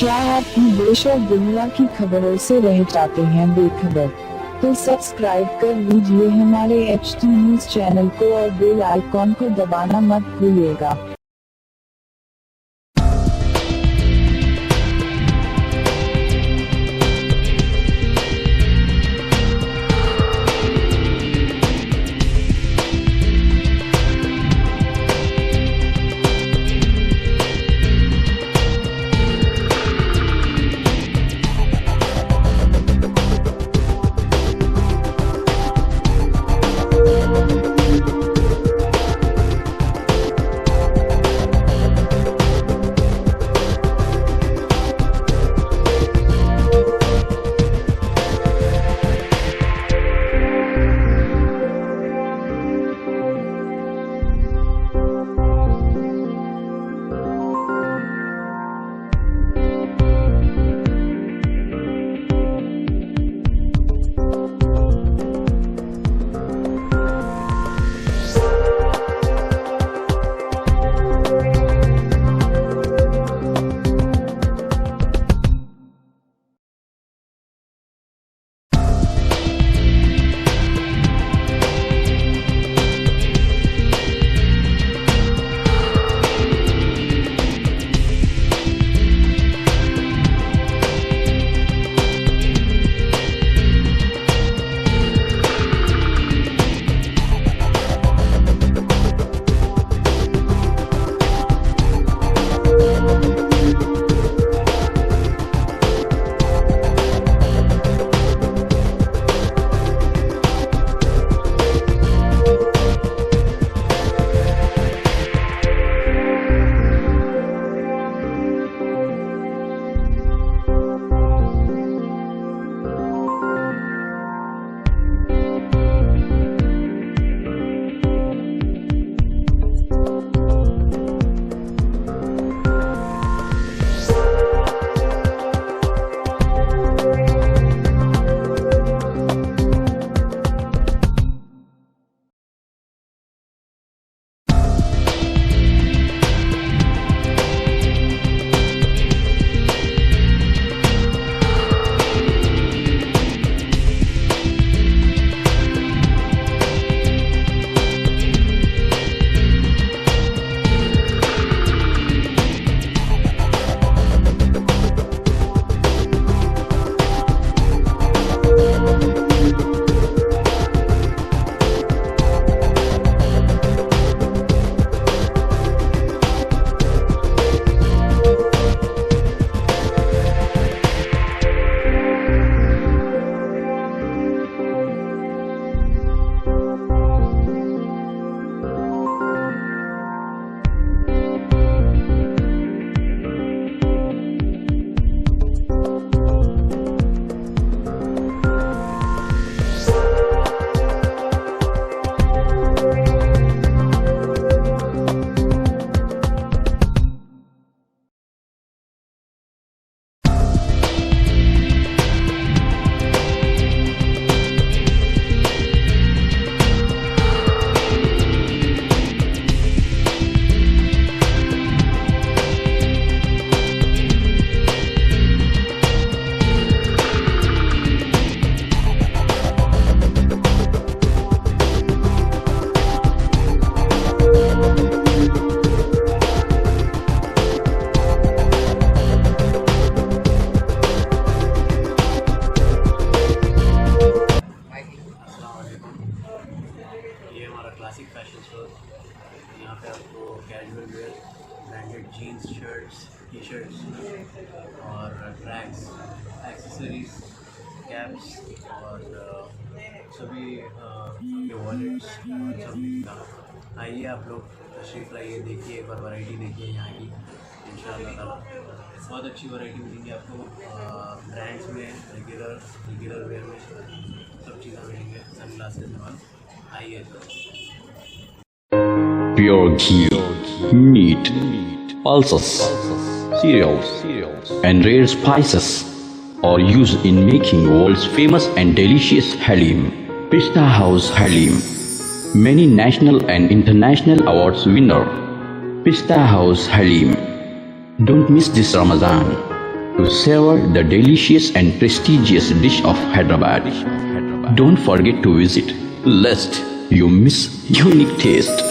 क्या आप देश और दुनिया की खबरों से रह जाते हैं बेखबर? तो सब्सक्राइब कर लीजिए हमारे HT न्यूज चैनल को और बेल आइकॉन को दबाना मत भूलिएगा। ये हमारा क्लासिक फैशन स्टोर। यहाँ पे आपको casual wear, branded jeans, shirts, T shirts और ट्रैक्स, एक्सेसरीज़, कैप्स और सभी वॉलेट्स सब मिलता। आइए आप लोग तशरीफ़ लाइए, देखिए एक बार वैरायटी देखिए यहाँ की। इंशाअल्लाह ताला बहुत अच्छी वैरायटी मिलेंगी आपको। ब्रांड्स में रेगुलर वेयर में सब चीज़ें मिलेंगे, सन ग्लासेस में। आइए। Pure ghee, meat, pulses, cereals, and rare spices are used in making world's famous and delicious halim. Pista House Halim, many national and international awards winner. Pista House Halim. Don't miss this Ramadan. to savor the delicious and prestigious dish of Hyderabad. Don't forget to visit, lest you miss unique taste.